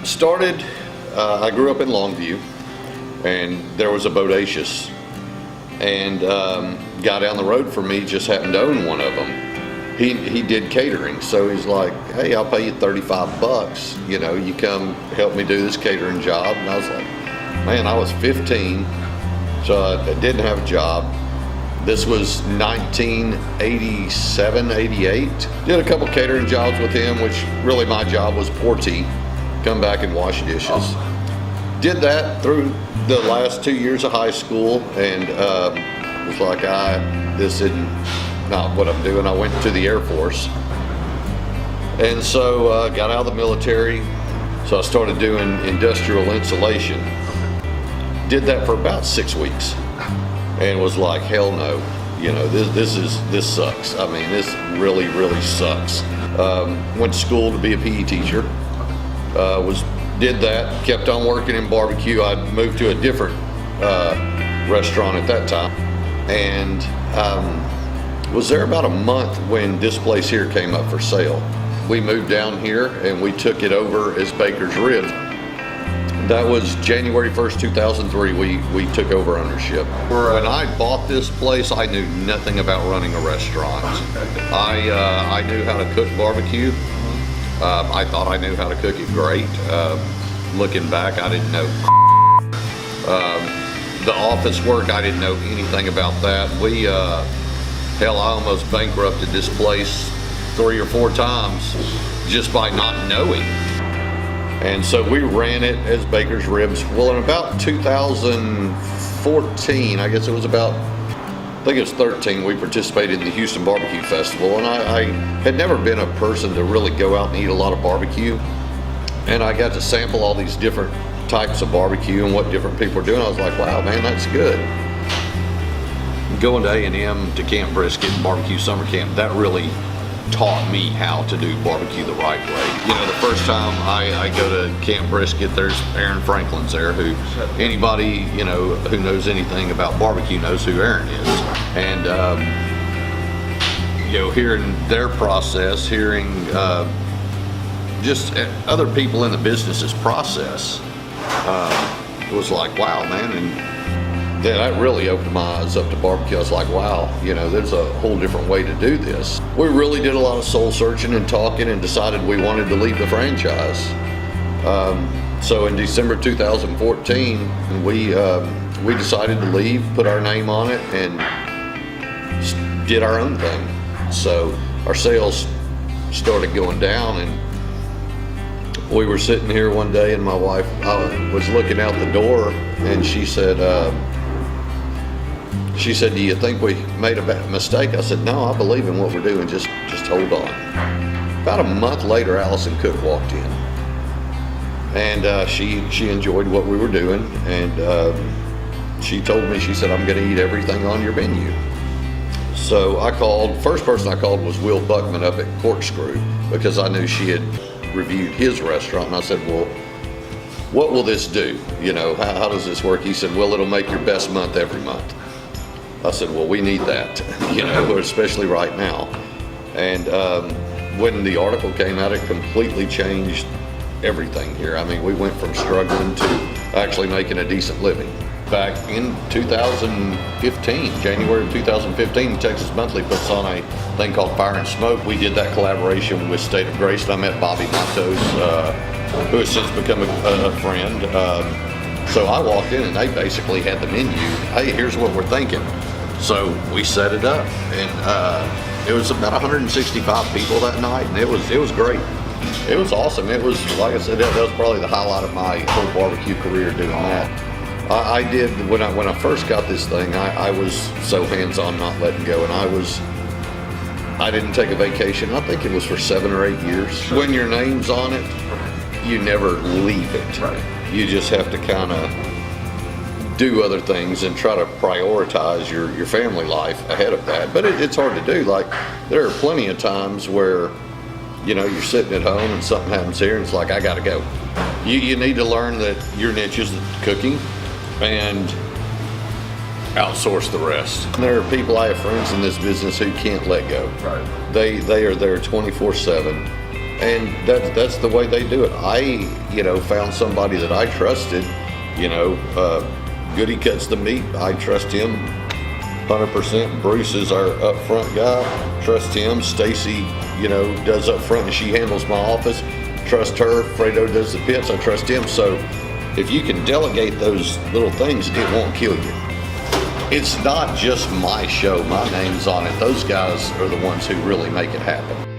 I grew up in Longview, and there was a Bodacious, and guy down the road from me just happened to own one of them. He did catering, so he's like, hey, I'll pay you 35 bucks, you know, you come help me do this catering job. And I was like, man, I was 15, so I didn't have a job. This was 1987, 88. Did a couple catering jobs with him, which really my job was portee, come back and wash dishes. Did that through the last 2 years of high school, and was like, this isn't not what I'm doing. I went to the Air Force, and so got out of the military, so I started doing industrial insulation. Did that for about 6 weeks, and was like, hell no, you know, this sucks. I mean, this really sucks. Went to school to be a PE teacher. Did that, kept on working in barbecue. I moved to a different restaurant at that time, and was there about a month when this place here came up for sale. We moved down here and we took it over as Baker's Ribs. That was January 1st, 2003, we took over ownership. When I bought this place, I knew nothing about running a restaurant. I knew how to cook barbecue. I thought I knew how to cook it great. Looking back, I didn't know. The office work, I didn't know anything about that. Hell, I almost bankrupted this place 3 or 4 times just by not knowing. And so we ran it as Baker's Ribs. Well, in about 2014, I guess it was about, I think it was 13, we participated in the Houston Barbecue Festival. And I had never been a person to really go out and eat a lot of barbecue. And I got to sample all these different types of barbecue and what different people are doing. I was like, wow, man, that's good. Going to A&M to Camp Brisket and barbecue summer camp, that really taught me how to do barbecue the right way. You know, the first time I go to Camp Brisket, there's Aaron Franklin's there, who anybody, you know, who knows anything about barbecue knows who Aaron is. And, you know, hearing their process, hearing just other people in the business's process, was like, wow, man. And then that really opened my eyes up to barbecue. I was like, wow, you know, there's a whole different way to do this. We really did a lot of soul searching and talking and decided we wanted to leave the franchise. So in December 2014, we decided to leave, put our name on it, and did our own thing. So our sales started going down, and we were sitting here one day, and my wife was looking out the door, and she said, do you think we made a mistake? I said, no, I believe in what we're doing. Just hold on. About a month later, Allison Cook walked in, and she enjoyed what we were doing, and she told me, she said, I'm going to eat everything on your menu. So I called, first person I called was Will Buckman up at Corkscrew, because I knew she had reviewed his restaurant, and I said, well, what will this do? You know, how does this work? He said, well, it'll make your best month every month. I said, well, we need that, you know, especially right now. And when the article came out, it completely changed everything here. I mean, we went from struggling to actually making a decent living. Back in 2015, January of 2015, Texas Monthly puts on a thing called Fire and Smoke. We did that collaboration with State of Grace, and I met Bobby Matos, who has since become a friend. So I walked in, and they basically had the menu. Hey, here's what we're thinking. So we set it up, and it was about 165 people that night, and it was great. It was awesome. It was, like I said, that was probably the highlight of my whole barbecue career, doing that. I did, when I first got this thing, I was so hands-on, not letting go, and I didn't take a vacation. I think it was for 7 or 8 years. When your name's on it, you never leave it. Right. You just have to kind of do other things and try to prioritize your family life ahead of that. But it's hard to do. Like, there are plenty of times where, you know, you're sitting at home and something happens here and it's like, I gotta go. You need to learn that your niche is cooking and outsource the rest. There are people, I have friends in this business who can't let go. Right. They are there 24/7. And that's the way they do it. I, found somebody that I trusted, Goody cuts the meat. I trust him 100%. Bruce is our up front guy. Trust him. Stacy, does up front and she handles my office. Trust her. Fredo does the pits. I trust him. So if you can delegate those little things, it won't kill you. It's not just my show. My name's on it. Those guys are the ones who really make it happen.